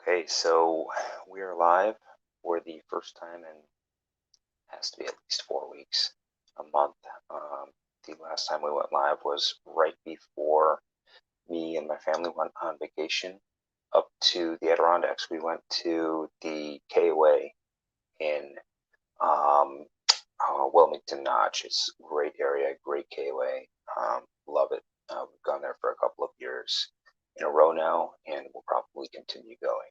Okay, so we are live for the first time in has to be at least 4 weeks, a month. The last time we went live was right before me and my family went on vacation up to the Adirondacks. We went to the KOA in um, Wilmington Notch. It's a great area, great KOA. Love it. We've gone there for a couple of years in a row now, and we'll probably continue going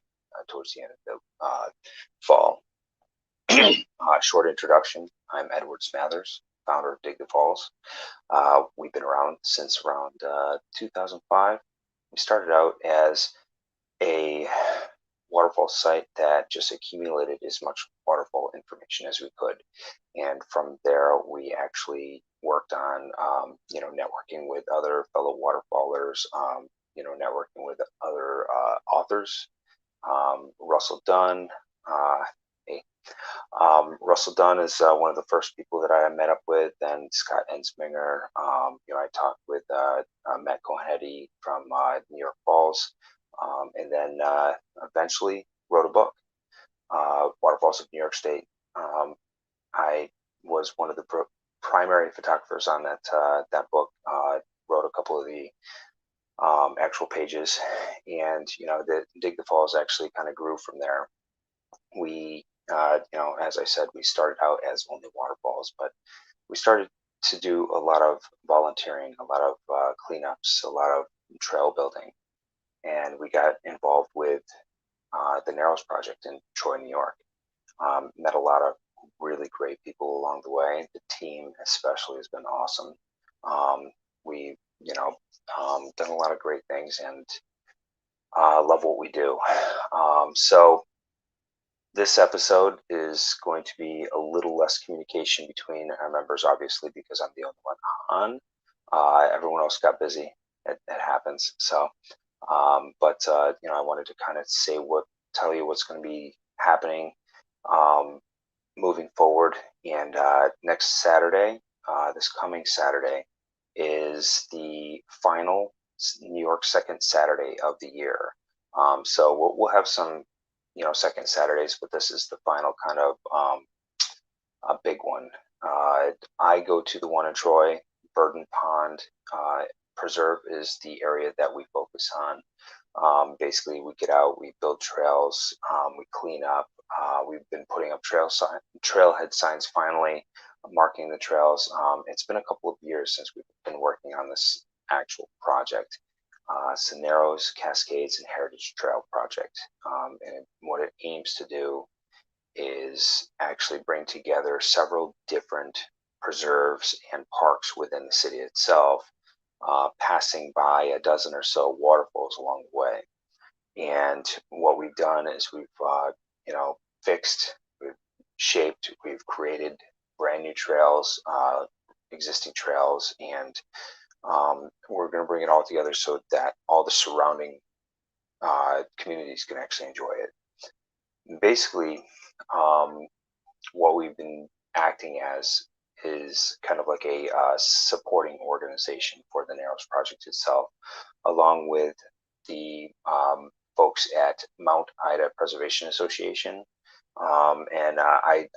towards the end of the fall. Short introduction. I'm Edward Smathers, founder of Dig the Falls. We've been around since around 2005. We started out as a waterfall site that just accumulated as much waterfall information as we could. And from there, we actually worked on, networking with other fellow waterfallers, networking with other authors. Russell Dunn, hey, Russell Dunn is one of the first people that I met up with, and Scott Ensminger. I talked with Matt Cohen from New York Falls, and then eventually wrote a book, Waterfalls of New York State. I was one of the primary photographers on that book. Wrote a couple of the actual pages, and the Dig the Falls actually kind of grew from there. We as I said, we started out as only waterfalls, but we started to do a lot of volunteering, a lot of cleanups, a lot of trail building, and we got involved with the Narrows Project in Troy, New York. Met a lot of really great people along the way. The team especially has been awesome. We done a lot of great things, and love what we do. So this episode is going to be a little less communication between our members, obviously, because I'm the only one on. Everyone else got busy. It happens. So, but I wanted to kind of tell you what's going to be happening moving forward. And next Saturday, this coming Saturday, is the final New York second Saturday of the year. So we'll have some second Saturdays, but this is the final kind of a big one. I go to the one in Troy. Burden Pond Preserve is the area that we focus on. Basically, we get out, we build trails, we clean up. We've been putting up trailhead signs finally, marking the trails. It's been a couple of years since we've been working on this actual project. Narrows, Cascades, and Heritage Trail Project. And what it aims to do is actually bring together several different preserves and parks within the city itself, passing by a dozen or so waterfalls along the way. And what we've done is we've fixed, we've shaped, we've created brand new trails, existing trails, and we're going to bring it all together so that all the surrounding communities can actually enjoy it. Basically, what we've been acting as is kind of like a supporting organization for the Narrows Project itself, along with the folks at Mount Ida Preservation Association. And I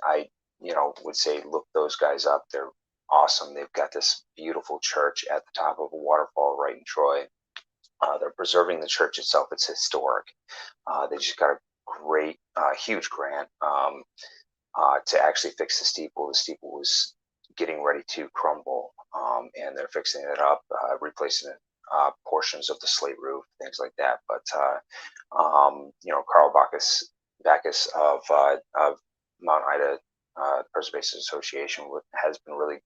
would say look those guys up. They're awesome. They've got this beautiful church at the top of a waterfall right in Troy. They're preserving the church itself. It's historic. They just got a great, huge grant to actually fix the steeple. The steeple was getting ready to crumble, and they're fixing it up, replacing portions of the slate roof, things like that. But Carl Bacchus of Mount Ida Preservation Association has been really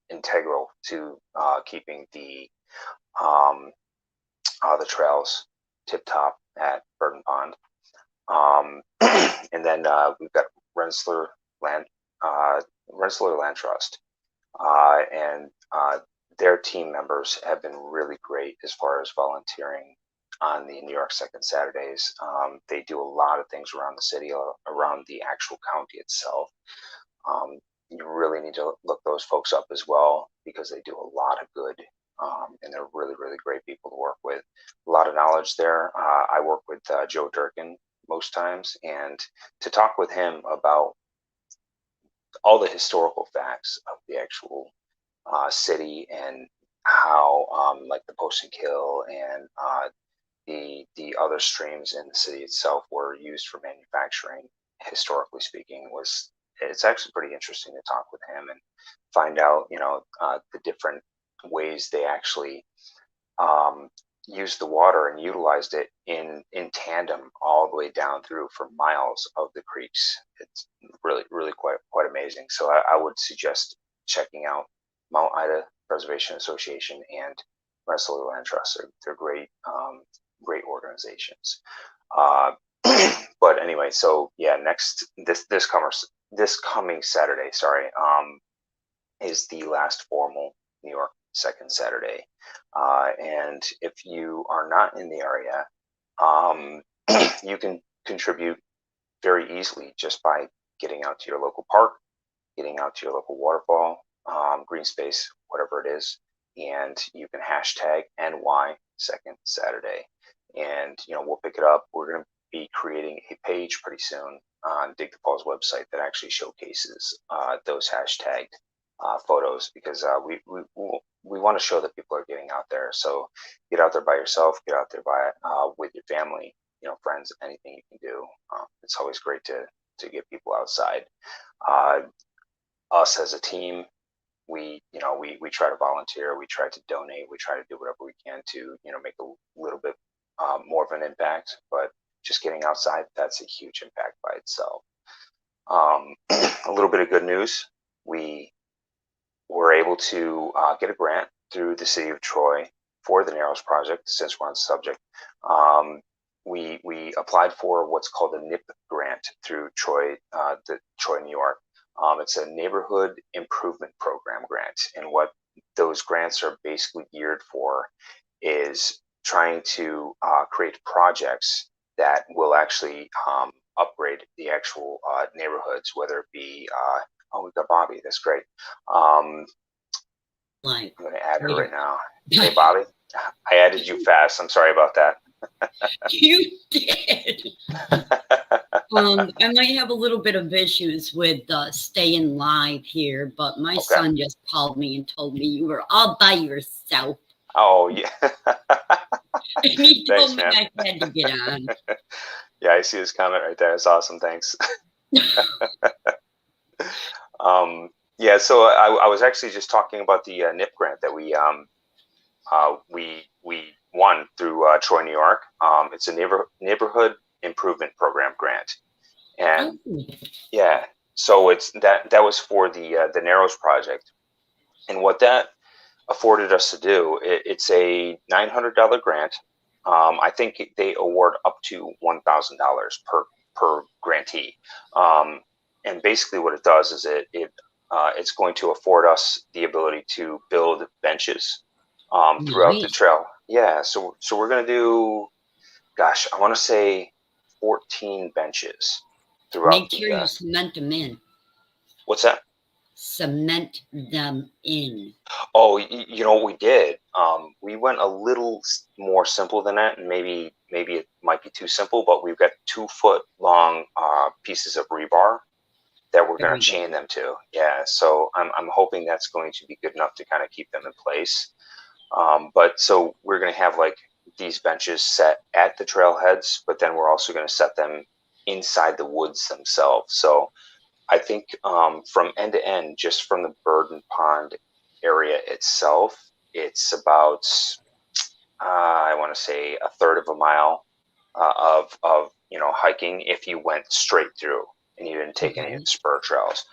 integral to keeping the trails tip top at Burden Pond. And then we've got Rensselaer Land Trust, and their team members have been really great as far as volunteering on the New York Second Saturdays. They do a lot of things around the city, around the actual county itself. You really need to look those folks up as well, because they do a lot of good, and they're really, really great people to work with. A lot of knowledge there. I work with Joe Durkin. most times, and to talk with him about all the historical facts of the actual city and how like the Post and Kill and the other streams in the city itself were used for manufacturing, historically speaking, was it's actually pretty interesting to talk with him and find out, the different ways they actually used the water and utilized it in tandem all the way down through for miles of the creeks. It's really quite amazing. So I would suggest checking out Mount Ida Preservation Association and Rensselaer Land Trust. They're great organizations. But anyway, so yeah, this coming Saturday, sorry, is the last formal New York Second Saturday. And if you are not in the area, you can contribute very easily just by getting out to your local park, getting out to your local waterfall, green space, whatever it is, and you can hashtag NY Second Saturday, and we'll pick it up. We're going to be creating a page pretty soon on Dig the Paul's website that actually showcases those hashtagged photos, because we want to show that people are getting out there. So get out there by yourself, get out there with your family, friends, anything you can do. It's always great to get people outside. Us as a team, we try to volunteer, we try to donate, we try to do whatever we can to make a little bit more of an impact. But just getting outside, that's a huge impact by itself. A little bit of good news: we were able to get a grant through the city of Troy for the Narrows project. Since we're on the subject, we applied for what's called a NIP grant through Troy, New York. It's a neighborhood improvement program grant, and what those grants are basically geared for is trying to create projects that will actually upgrade the actual neighborhoods, whether it be oh, we've got Bobby. That's great. I'm going to add her right now. Hey, Bobby. I added you fast. I'm sorry about that. You did. I might have a little bit of issues with staying live here, but my son just called me and told me you were all by yourself. Oh, yeah. And he told me I had to get on. Yeah, I see his comment right there. It's awesome. Thanks. Yeah, so I was actually just talking about the NIP grant that we won through Troy, New York. It's a neighborhood improvement program grant, and yeah, so it's that was for the Narrows project, and what that afforded us to do, it's a $900 grant. I think they award up to $1,000 per grantee, and basically what it does is it's going to afford us the ability to build benches throughout the trail. Yeah, so we're gonna do, gosh, I want to say 14 benches throughout. Make sure you cement them in. What's that? Cement them in. Oh, you know what we did? We went a little more simple than that, and maybe it might be too simple, but we've got 2-foot long pieces of rebar that we're going to chain them to. Yeah, so I'm hoping that's going to be good enough to kind of keep them in place. But so we're going to have like these benches set at the trailheads, but then we're also going to set them inside the woods themselves. So I think from end to end, just from the Burden Pond area itself, it's about I want to say a third of a mile of hiking if you went straight through and you didn't take any of the spur trails.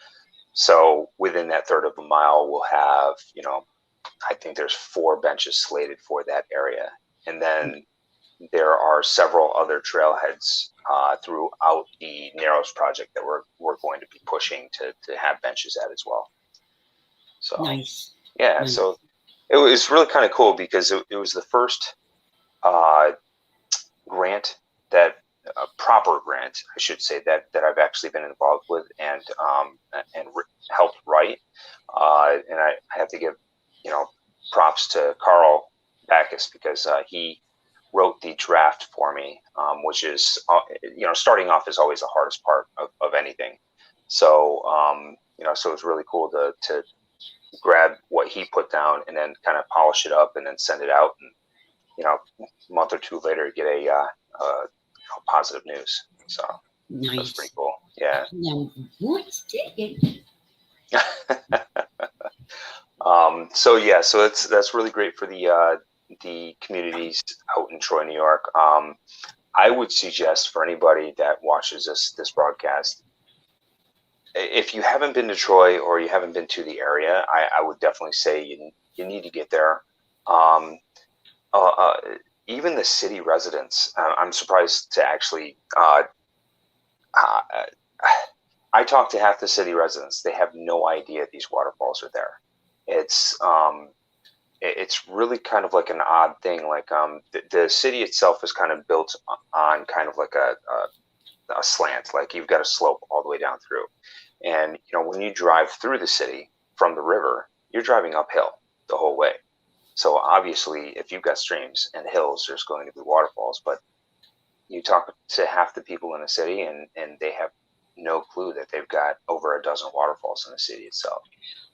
So within that third of a mile, we'll have I think there's 4 benches slated for that area, and then there are several other trailheads throughout the Narrows project that we're going to be pushing to have benches at as well. So nice. Yeah, nice. So it was really kind of cool because it was the first grant proper grant, I should say, that I've actually been involved with and helped write. And I have to give props to Carl Backus because he wrote the draft for me, which is, starting off is always the hardest part of anything. So, so it was really cool to grab what he put down and then kind of polish it up and then send it out. And, a month or two later, get a positive news. So Nice. that's pretty cool. Yeah. Now, what's it? So that's really great for the communities out in Troy, New York. I would suggest for anybody that watches this broadcast, if you haven't been to Troy or you haven't been to the area, I would definitely say you need to get there. Even the city residents, I'm surprised to actually. I talked to half the city residents. They have no idea these waterfalls are there. It's really kind of like an odd thing. Like the city itself is kind of built on kind of like a slant. Like you've got a slope all the way down through, and when you drive through the city from the river, you're driving uphill the whole way. So obviously, if you've got streams and hills, there's going to be waterfalls. But you talk to half the people in the city, and they have no clue that they've got over a dozen waterfalls in the city itself.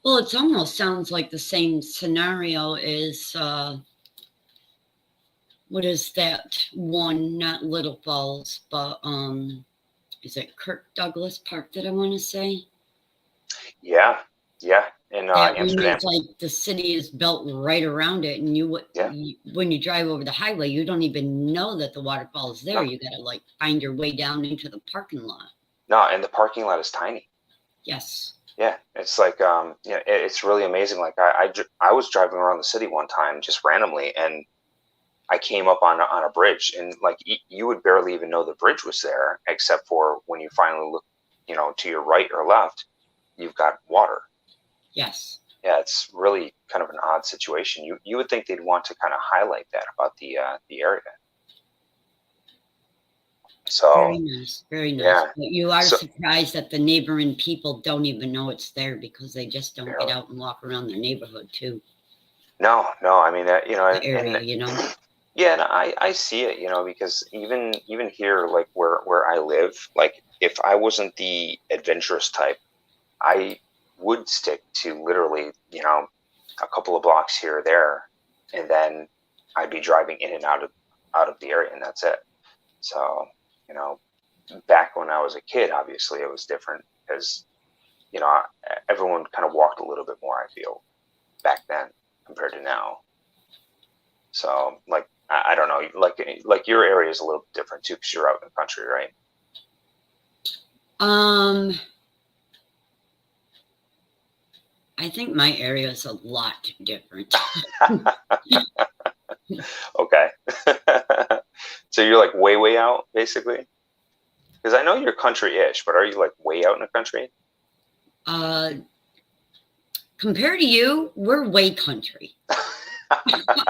Well, it almost sounds like the same scenario as what is that one? Not Little Falls, but is it Kirk Douglas Park that I want to say? Yeah. In Amsterdam. It's like the city is built right around it, and when you drive over the highway, you don't even know that the waterfall is there. No. You got to like find your way down into the parking lot. No, and the parking lot is tiny. Yes. Yeah, it's like it's really amazing. Like I was driving around the city one time just randomly, and I came up on a bridge, and like you would barely even know the bridge was there, except for when you finally look, to your right or left, you've got water. Yes. Yeah, it's really kind of an odd situation. You would think they'd want to kind of highlight that about the area. So very nice, very nice. Yeah. But you are surprised that the neighboring people don't even know it's there because they just don't get out and walk around their neighborhood too. No. I mean, the area, Yeah, and I see it, because even here, like where I live, like if I wasn't the adventurous type, I would stick to literally, a couple of blocks here or there, and then I'd be driving in and out of the area, and that's it. So, back when I was a kid, obviously it was different because, everyone kind of walked a little bit more, I feel, back then compared to now. So, like, I don't know, like your area is a little different too because you're out in the country, right? I think my area is a lot different. Okay. So you're like way out, basically? Because I know you're country-ish, but are you like way out in the country? Compared to you, we're way country.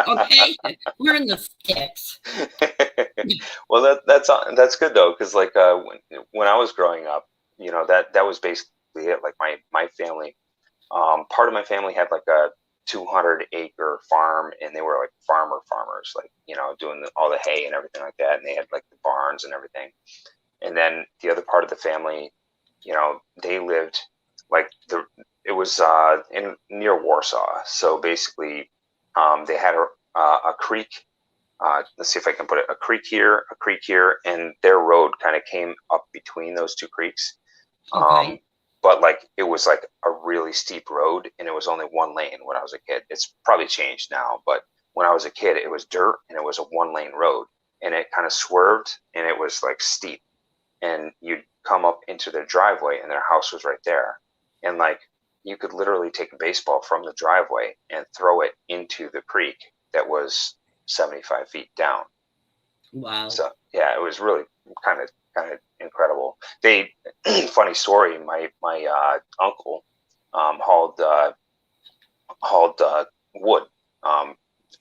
Okay, we're in the sticks. Well, that's good though, because like when I was growing up, that was basically it. Like my family, part of my family had like a 200-acre farm, and they were like farmers, like doing all the hay and everything like that, and they had like the barns and everything. And then the other part of the family, they lived like it was near Warsaw. So basically, they had a creek. Let's see if I can put it, a creek here, and their road kind of came up between those two creeks. Okay. But like it was like a really steep road, and it was only one lane when I was a kid. It's probably changed now, but when I was a kid, it was dirt and it was a one-lane road, and it kind of swerved and it was like steep, and you'd come up into their driveway and their house was right there, and like you could literally take a baseball from the driveway and throw it into the creek that was 75 feet down. Wow. So yeah, it was really kind of incredible. Funny story, my uncle hauled wood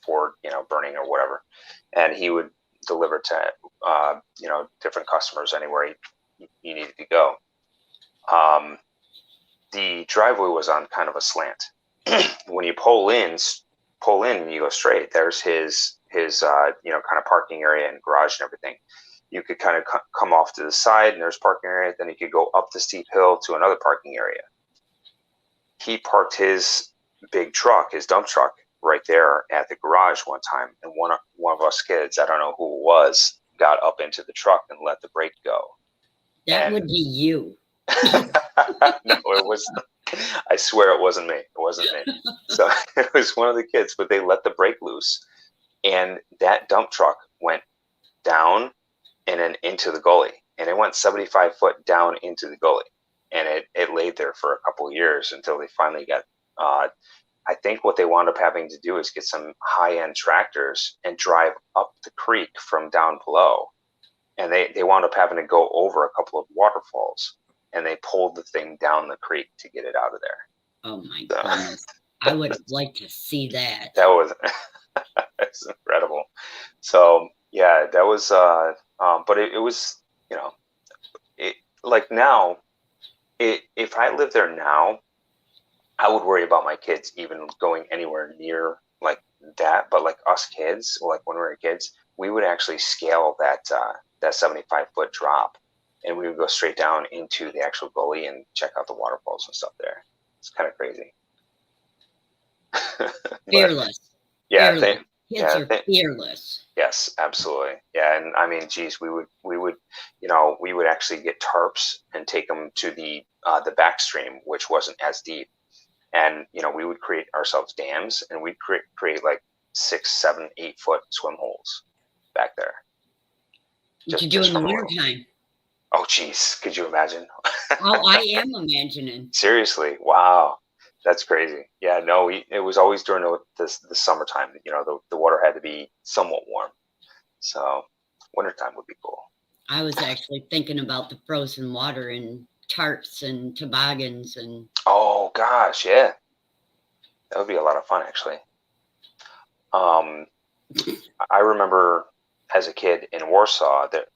for burning or whatever, and he would deliver to different customers anywhere he needed to go. The driveway was on kind of a slant. When you pull in and you go straight, there's his kind of parking area and garage and everything. You could kind of come off to the side and there's parking area. Then you could go up the steep hill to another parking area. He parked his big truck, his dump truck, right there at the garage one time. And one of us kids, I don't know who it was, got up into the truck and let the brake go. That would be you. No, it was. I swear it wasn't me. It wasn't me. So it was one of the kids, but they let the brake loose, and that dump truck went down and then into the gully, and it went 75 foot down into the gully, and it laid there for a couple of years until they finally got. I think what they wound up having to do is get some high-end tractors and drive up the creek from down below. And they wound up having to go over a couple of waterfalls, and they pulled the thing down the creek to get it out of there. Oh my goodness. I would have liked to see that. That was that's incredible. So yeah, that was but it was, like now, if I lived there now, I would worry about my kids even going anywhere near like that. But like us kids, like when we were kids, we would actually scale that 75-foot drop, and we would go straight down into the actual gully and check out the waterfalls and stuff there. It's kind of crazy. Fearless. Yeah, fearless. Kids are fearless. Yes, absolutely. Yeah, and I mean, geez, we would actually get tarps and take them to the back stream, which wasn't as deep, and we would create ourselves dams, and we'd create like 6, 7, 8 foot swim holes back there. What you do in the wintertime? Oh, geez, could you imagine? Oh, I am imagining. Seriously, wow, that's crazy. Yeah, no, it was always during the summertime. The water had to be somewhat warm, so wintertime would be cool. I was actually thinking about the frozen water and tarps and toboggans and. Oh gosh, yeah, that would be a lot of fun actually. I remember as a kid in Warsaw that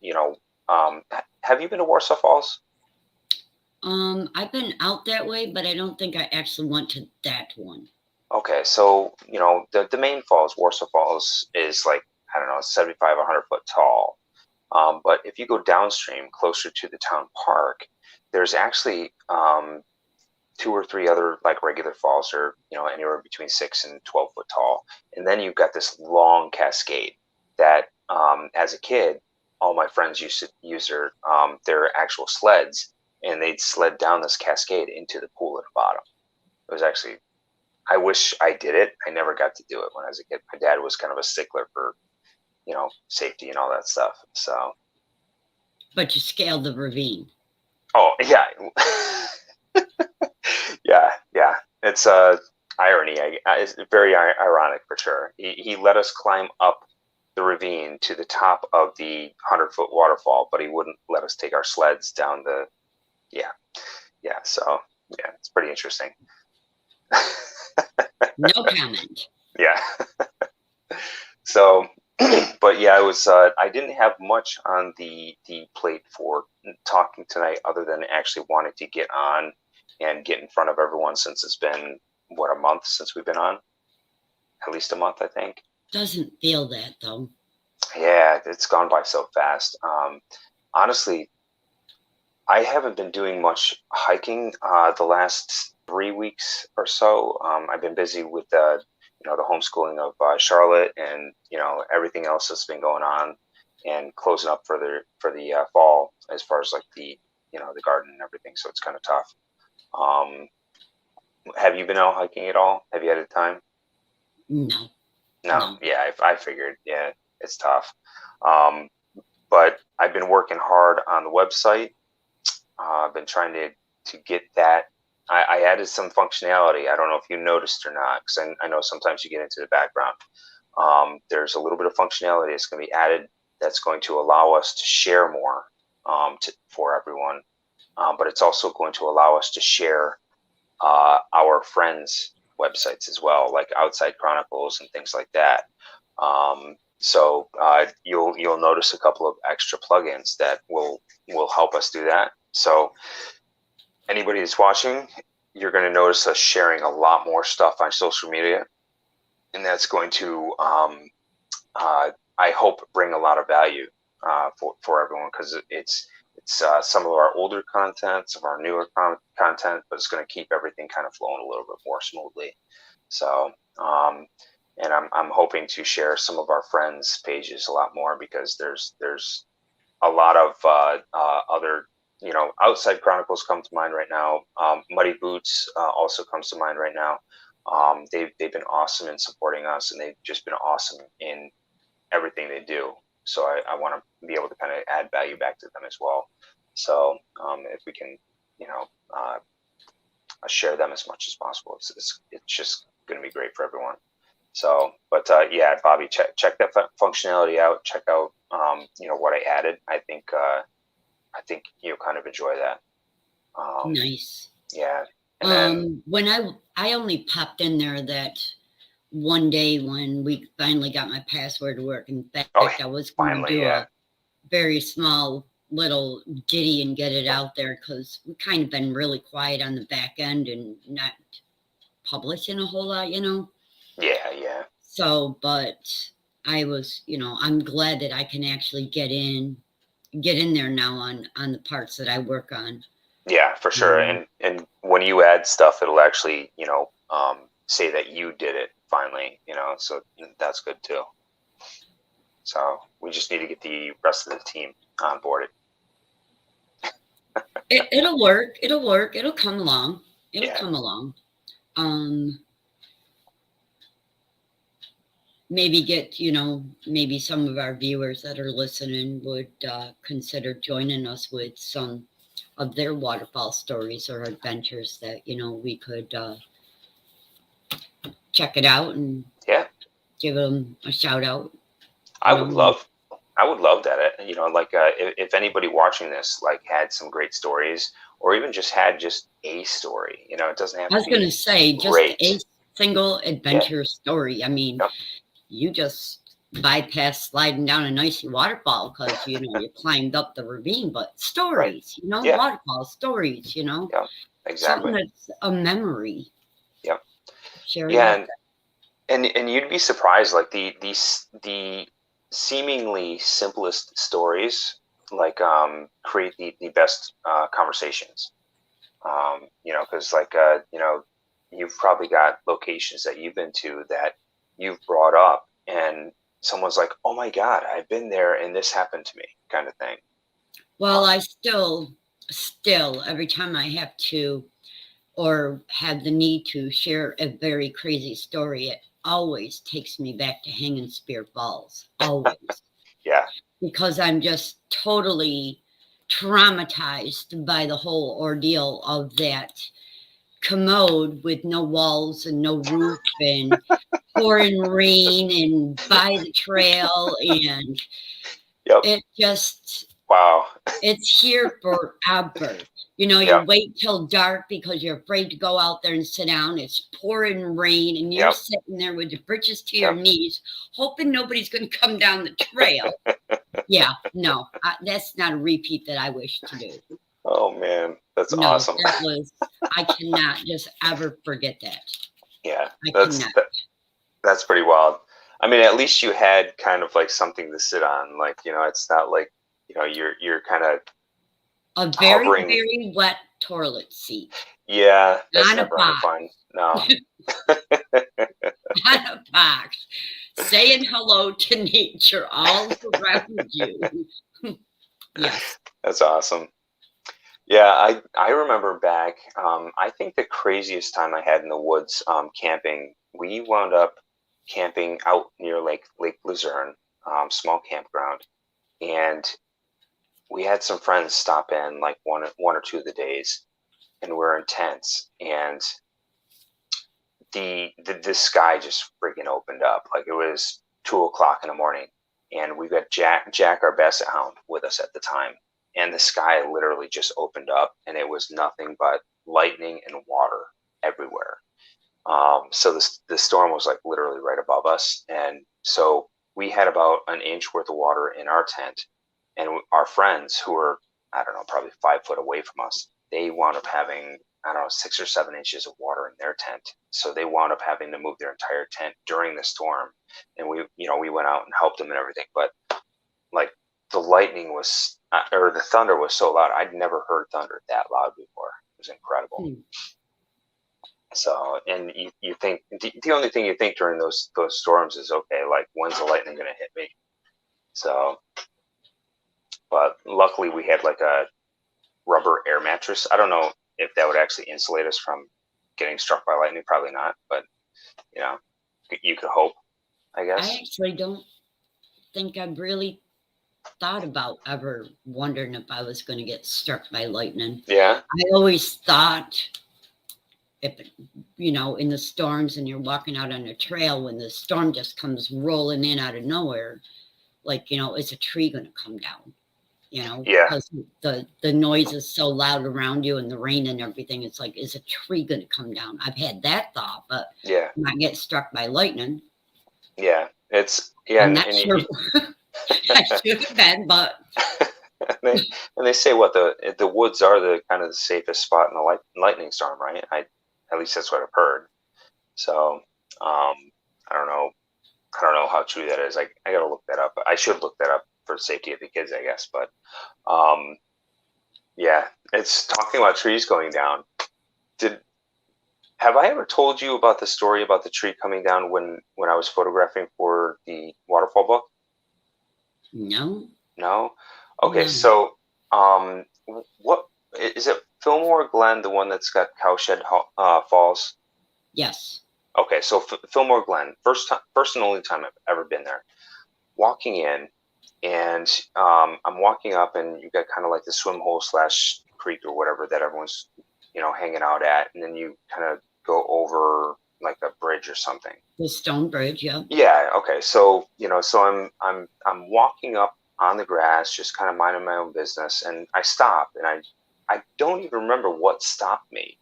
have you been to Warsaw Falls? I've been out that way, but I don't think I actually went to that one. Okay, so the main falls, Warsaw Falls, is like, I don't know, 75, 100 foot tall. But if you go downstream closer to the town park, there's actually 2 or 3 other like regular falls that are anywhere between 6 and 12 foot tall, and then you've got this long cascade that as a kid, all my friends used to use their actual sleds, and they'd sled down this cascade into the pool at the bottom. It was actually, I wish I did it. I never got to do it when I was a kid. My dad was kind of a stickler for safety and all that stuff. So. But you scaled the ravine. Oh yeah. Yeah. It's irony. It's very ironic for sure. He let us climb up the ravine to the top of the 100-foot waterfall, but he wouldn't let us take our sleds down the. Yeah. So yeah, it's pretty interesting. No comment. Yeah. So, but yeah, it was. I didn't have much on the plate for talking tonight, other than actually wanting to get on and get in front of everyone, since it's been a month since we've been on. At least a month, I think. Doesn't feel that though. Yeah, it's gone by so fast. Honestly, I haven't been doing much hiking the last 3 weeks or so. I've been busy with the homeschooling of Charlotte, and everything else that's been going on, and closing up for the fall, as far as like the garden and everything. So it's kind of tough. Have you been out hiking at all? Have you had a time? No. Yeah, I figured. Yeah, it's tough. But I've been working hard on the website. I've been trying to get that. I added some functionality. I don't know if you noticed or not, because I know sometimes you get into the background. There's a little bit of functionality that's going to be added that's going to allow us to share more for everyone. But it's also going to allow us to share our friends' websites as well, like Outside Chronicles and things like that. So you'll notice a couple of extra plugins that will help us do that. So anybody that's watching, you're going to notice us sharing a lot more stuff on social media, and that's going to I hope bring a lot of value for everyone, because it's some of our older content, some of our newer content, but it's going to keep everything kind of flowing a little bit more smoothly. So, and I'm hoping to share some of our friends' pages a lot more, because there's a lot of other, Outside Chronicles come to mind right now. Muddy Boots also comes to mind right now. They've been awesome in supporting us, and they've just been awesome in everything they do. So I want to be able to kind of add value back to them as well. So if we can, you know, share them as much as possible, it's just going to be great for everyone. So, but yeah, Bobby, check that functionality out. Check out, what I added. I think you'll kind of enjoy that. Nice. Yeah. And then when I only popped in there that one day when we finally got my password to work. In fact, I was going to do a very small little ditty and get it out there, because we've kind of been really quiet on the back end and not publishing a whole lot, Yeah. So, but I was, I'm glad that I can actually get in there now on the parts that I work on. Yeah, for sure. And when you add stuff, it'll actually, say that you did it finally, so that's good too. So we just need to get the rest of the team on board. It'll work. It'll come along. Come along. Maybe get, maybe some of our viewers that are listening would consider joining us with some of their waterfall stories or adventures that, we could check it out and give them a shout out. I would love that. Like if anybody watching this like had some great stories, or even just had just a story, it doesn't have to be. I was going to say just a single adventure story. I mean, you just bypassed sliding down an icy waterfall because you climbed up the ravine, but stories, waterfall stories, exactly, something that's a memory. And you'd be surprised, like the seemingly simplest stories like create the best conversations. Because like you've probably got locations that you've been to that you've brought up, and someone's like, "Oh my God, I've been there, and this happened to me," kind of thing. Well, I still every time I have to or have the need to share a very crazy story, it always takes me back to Hanging Spear Falls. Always. Because I'm just totally traumatized by the whole ordeal of that commode with no walls and no roof and pouring rain and by the trail, and it just it's here forever. You wait till dark because you're afraid to go out there and sit down. It's pouring rain and you're sitting there with your britches to your knees, hoping nobody's going to come down the trail. No, that's not a repeat that I wish to do. Oh man, that's awesome. I cannot just ever forget that. Yeah, that's pretty wild. I mean, at least you had kind of like something to sit on. Like, it's not like, you're kind of a very, very wet toilet seat. Yeah, that's never fun. No. On a box, saying hello to nature all around you. Yes. That's awesome. Yeah, I remember back, I think the craziest time I had in the woods camping, we wound up camping out near Lake Luzerne, small campground, and we had some friends stop in like one or two of the days, and we're in tents, and the sky just freaking opened up. Like it was 2:00 in the morning, and we got Jack our basset hound with us at the time, and the sky literally just opened up, and it was nothing but lightning and water everywhere. So the storm was like literally right above us, and so we had about an inch worth of water in our tent, and our friends who were, I don't know, probably 5 foot away from us, they wound up having I don't know, 6 or 7 inches of water in their tent. So they wound up having to move their entire tent during the storm. And we went out and helped them and everything. But like the lightning was, or the thunder was so loud. I'd never heard thunder that loud before. It was incredible. So, and you think the only thing you think during those storms is, okay, like, when's the lightning going to hit me? So, but luckily we had like a rubber air mattress. I don't know if that would actually insulate us from getting struck by lightning. Probably not, but you could hope, I guess. I actually don't think I've really thought about ever wondering if I was going to get struck by lightning. Yeah. I always thought if, in the storms and you're walking out on a trail, when the storm just comes rolling in out of nowhere, like, is a tree going to come down? Yeah. Because the noise is so loud around you and the rain and everything. It's like, is a tree going to come down? I've had that thought, but not get struck by lightning. Yeah. I'm not sure. I should have been, but. and they say the woods are the kind of the safest spot in a lightning storm, right? At least that's what I've heard. So I don't know how true that is. I got to look that up. I should look that up for the safety of the kids, I guess. But yeah, it's talking about trees going down. Have I ever told you about the story about the tree coming down when I was photographing for the waterfall book? No. No? Okay, so what is it? Fillmore Glen, the one that's got Cowshed Falls? Yes. Okay, so Fillmore Glen, first and only time I've ever been there. Walking in, and I'm walking up, and you got kind of like the swim hole / creek or whatever that everyone's hanging out at, and then you kind of go over like a bridge or something. The stone bridge, yeah. Yeah. Okay. So so I'm walking up on the grass, just kind of minding my own business, and I stop, and I don't even remember what stopped me,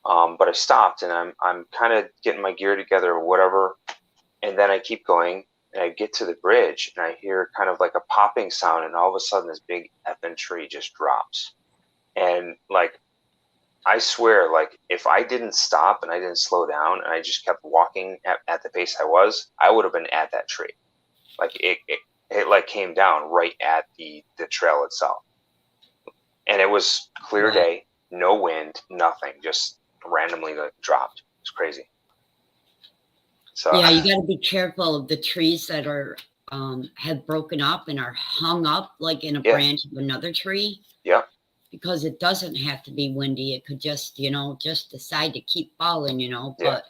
but I stopped, and I'm kind of getting my gear together or whatever, and then I keep going, and I get to the bridge, and I hear kind of like a popping sound, and all of a sudden this big effing tree just drops, and like, I swear, like, if I didn't stop and I didn't slow down and I just kept walking at the pace I was, I would have been at that tree. Like it like came down right at the trail itself, and it was clear day, no wind, nothing, just randomly dropped. It's crazy. So yeah, you got to be careful of the trees that are have broken up and are hung up like in a branch of another tree. Yeah. Because it doesn't have to be windy. It could just, just decide to keep falling, but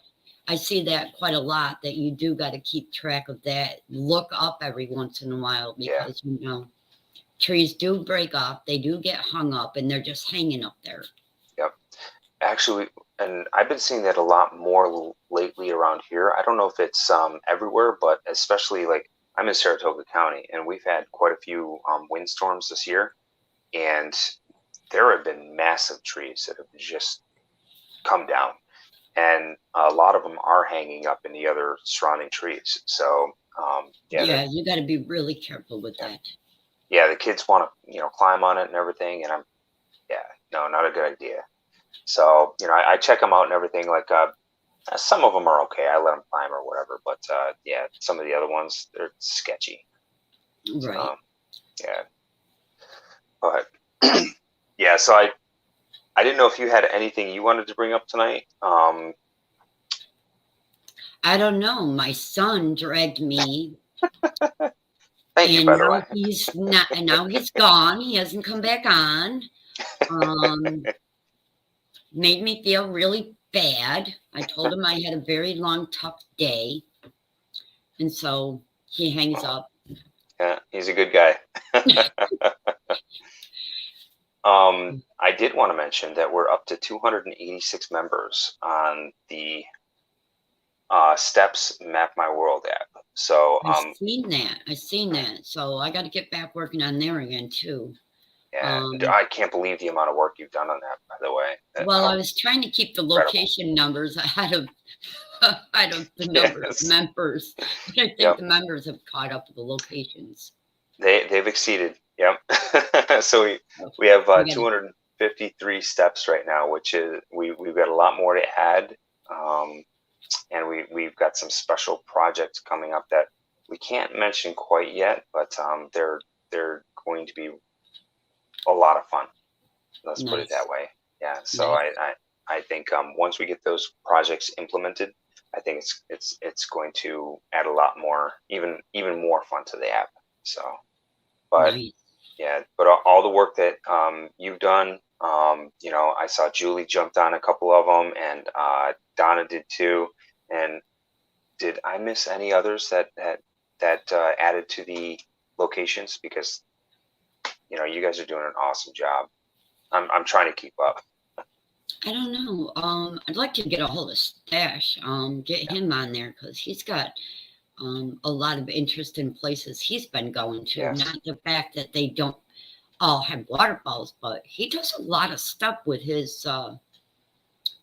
I see that quite a lot, that you do got to keep track of that. Look up every once in a while, because, trees do break up. They do get hung up, and they're just hanging up there. Yep. Actually, and I've been seeing that a lot more lately around here. I don't know if it's everywhere, but especially, like, I'm in Saratoga County, and we've had quite a few windstorms this year, and there have been massive trees that have just come down, and a lot of them are hanging up in the other surrounding trees. So you got to be really careful with that. Yeah, the kids want to climb on it and everything, and no, not a good idea. So I check them out and everything. Like some of them are okay. I let them climb or whatever, but some of the other ones, they're sketchy. Right. But. Yeah, so I didn't know if you had anything you wanted to bring up tonight. I don't know. My son dragged me. Thank you, by the way. Now he's gone. He hasn't come back on. Made me feel really bad. I told him I had a very long, tough day, and so he hangs up. Yeah, he's a good guy. I did want to mention that we're up to 286 members on the Steps Map My World app. So I've seen that. So I got to get back working on there again too. Yeah, I can't believe the amount of work you've done on that, by the way. I was trying to keep the location numbers ahead of the numbers members. I think the members have caught up with the locations. They've exceeded. Yep. So we have 53 steps right now, which is we've got a lot more to add, and we've got some special projects coming up that we can't mention quite yet, but they're going to be a lot of fun. Let's put it that Nice. way. Yeah. So Nice. I think once we get those projects implemented, I think it's going to add a lot more, even more fun to the app. So, but Nice. yeah, but all the work that you've done, I saw Julie jumped on a couple of them, and Donna did too. And did I miss any others that added to the locations? Because you guys are doing an awesome job. I'm trying to keep up. I don't know. I'd like to get a hold of Stash. Get Yeah. him on there because he's got a lot of interesting places he's been going to. Yes. Not the fact that they don't all have waterfalls, but he does a lot of stuff with his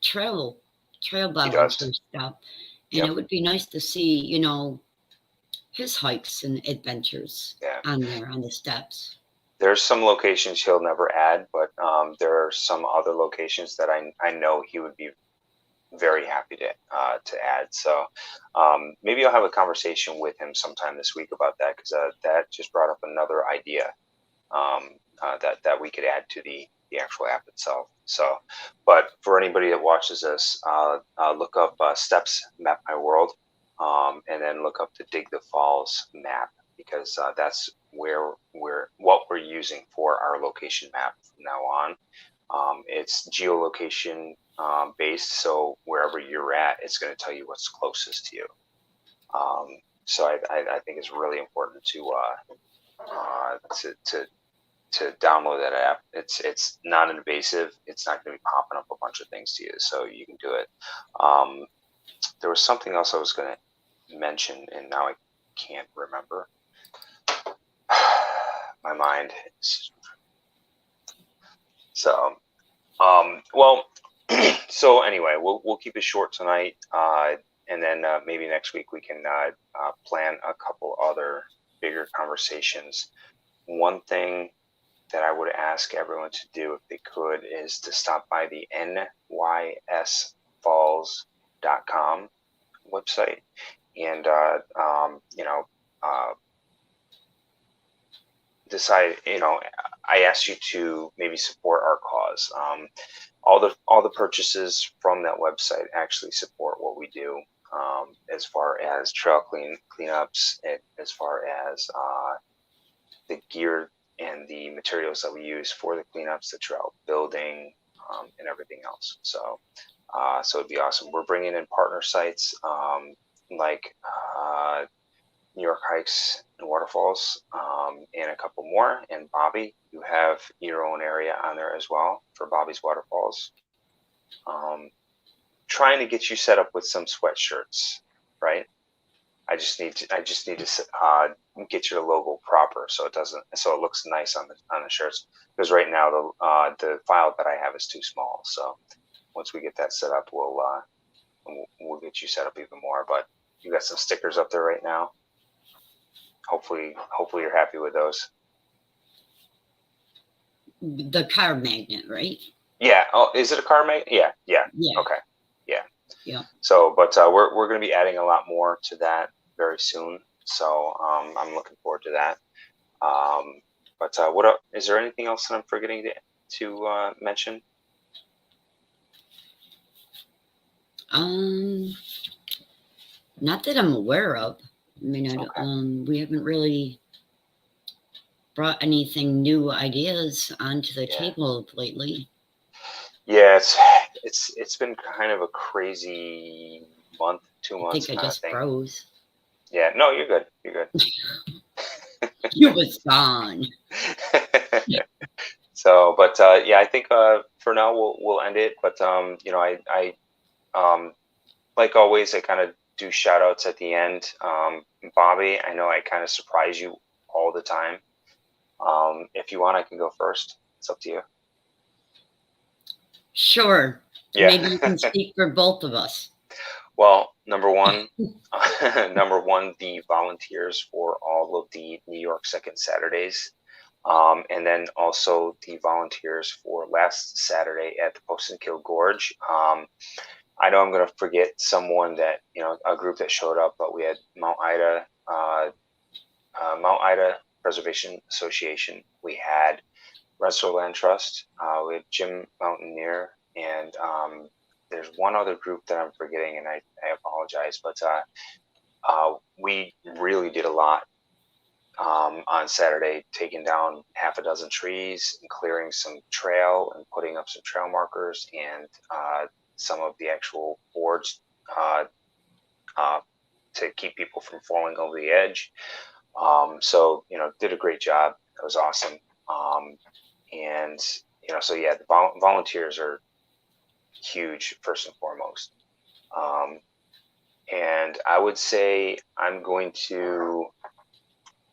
trail He does. volunteer stuff. And Yep. it would be nice to see, his hikes and adventures Yeah. on there on the steps. There's some locations he'll never add, but there are some other locations that I know he would be very happy to add. So maybe I'll have a conversation with him sometime this week about that, because that just brought up another idea that we could add to the actual app itself. So, but for anybody that watches us, look up Steps Map My World, and then look up the Dig the Falls map, because that's what we're using for our location map from now on. It's geolocation based, so wherever you're at, it's going to tell you what's closest to you. So I think it's really important to download that app. It's not invasive. It's not going to be popping up a bunch of things to you, so you can do it. There was something else I was going to mention, and now I can't remember. My mind is so. Well, so anyway, we'll keep it short tonight, and then maybe next week we can plan a couple other bigger conversations. One thing that I would ask everyone to do, if they could, is to stop by the nysfalls.com website, and decide. I asked you to maybe support our cause. All the purchases from that website actually support what we do, as far as trail cleanups, as far as the gear and the materials that we use for the cleanups, the trail building, and everything else. So it'd be awesome. We're bringing in partner sites like New York Hikes and Waterfalls, and a couple more. And Bobby, you have your own area on there as well for Bobby's Waterfalls. Trying to get you set up with some sweatshirts, right? I just need to get your logo proper, so it looks nice on the shirts. Because right now the file that I have is too small. So once we get that set up, we'll get you set up even more. But you got some stickers up there right now. Hopefully you're happy with those. The car magnet, right? Yeah. Oh, is it a car magnet? Yeah. Yeah. Okay. Yeah. Yeah. So, but we're going to be adding a lot more to that very soon. So I'm looking forward to that. But what is there anything else that I'm forgetting to mention? Not that I'm aware of. I mean, Okay. We haven't really brought anything new ideas onto the table lately. Yeah, it's been kind of a crazy month, 2 months I think I kind of just thing. froze. Yeah, no, you're good. You're good. You was gone. So, but yeah, I think for now we'll end it. But I like always, I kind of do shout outs at the end. Bobby, I know I kind of surprise you all the time. If you want, I can go first. It's up to you. Sure. Yeah. Maybe you can speak for both of us. Well, number one, the volunteers for all of the New York Second Saturdays. And then also the volunteers for last Saturday at the Post and Kill Gorge. I know I'm going to forget someone that, a group that showed up, but we had Mount Ida Preservation Association. We had Rensselaer Land Trust. We had Jim Mountaineer, and there's one other group that I'm forgetting, and I apologize, but we really did a lot on Saturday, taking down half a dozen trees and clearing some trail and putting up some trail markers and some of the actual boards to keep people from falling over the edge. So, did a great job. It was awesome. And, so yeah, the volunteers are huge, first and foremost. And I would say I'm going to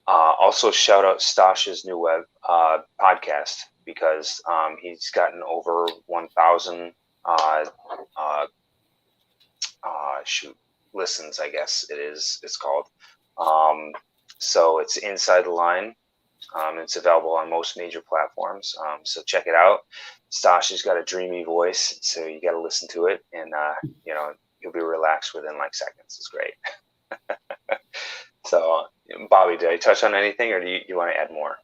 also shout out Stash's new web podcast, because he's gotten over 1,000 listens, I guess it's called. So it's Inside the Line. It's available on most major platforms. So check it out. Stash has got a dreamy voice, so you got to listen to it, and you'll be relaxed within like seconds. It's great. So, Bobby, did I touch on anything, or do you want to add more?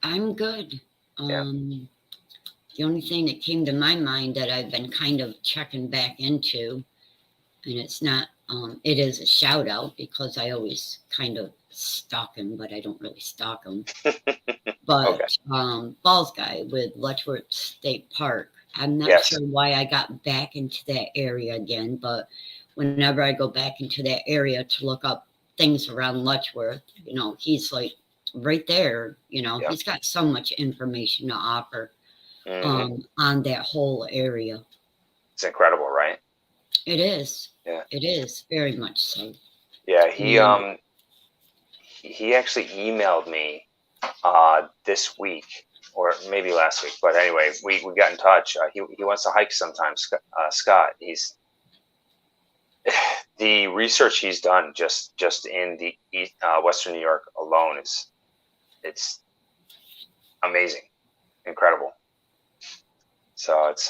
I'm good. Yeah. The only thing that came to my mind that I've been kind of checking back into, and it's not, it is a shout out, because I always kind of stalk him, but I don't really stalk him. But okay. Balls Guy with Letchworth State Park. I'm not sure why I got back into that area again, but whenever I go back into that area to look up things around Letchworth, he's like right there. He's got so much information to offer on that whole area. It's incredible, right? It is. Yeah. It is very much so. Yeah, he actually emailed me this week, or maybe last week, but anyway, we got in touch. He wants to hike sometime. Scott, he's the research he's done just in the Western New York alone it's amazing, incredible. So it's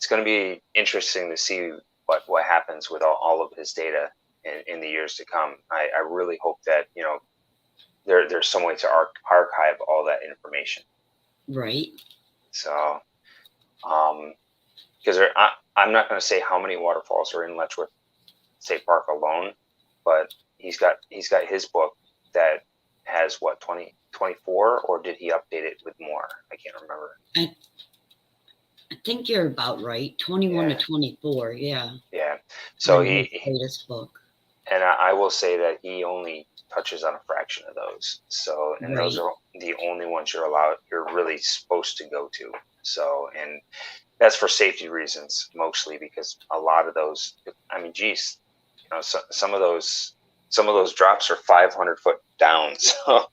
going to be interesting to see what happens with all of his data in the years to come. I really hope that there's some way to archive all that information. Right. So, because I'm not going to say how many waterfalls are in Letchworth State Park alone, but he's got his book that has 24, or did he update it with more? I can't remember. I think you're about right. 21 to 24. Yeah. Yeah. So his latest book. And I will say that he only touches on a fraction of those. So, and those are the only ones you're really supposed to go to. So, and that's for safety reasons, mostly, because a lot of those, I mean, geez, some of those drops are 500 foot down. So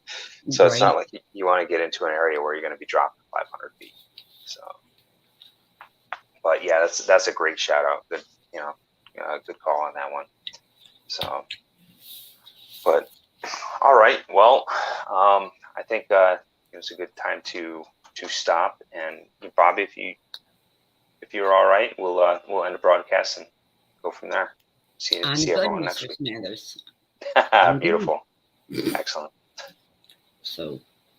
it's not like you want to get into an area where you're going to be dropping 500 feet. So, but yeah, that's a great shout out. Good, good call on that one. So, but all right. Well, I think it's a good time to stop. And Bobby, if you're all right, we'll end the broadcast and go from there. See everyone next week. Smathers. Beautiful. Excellent. So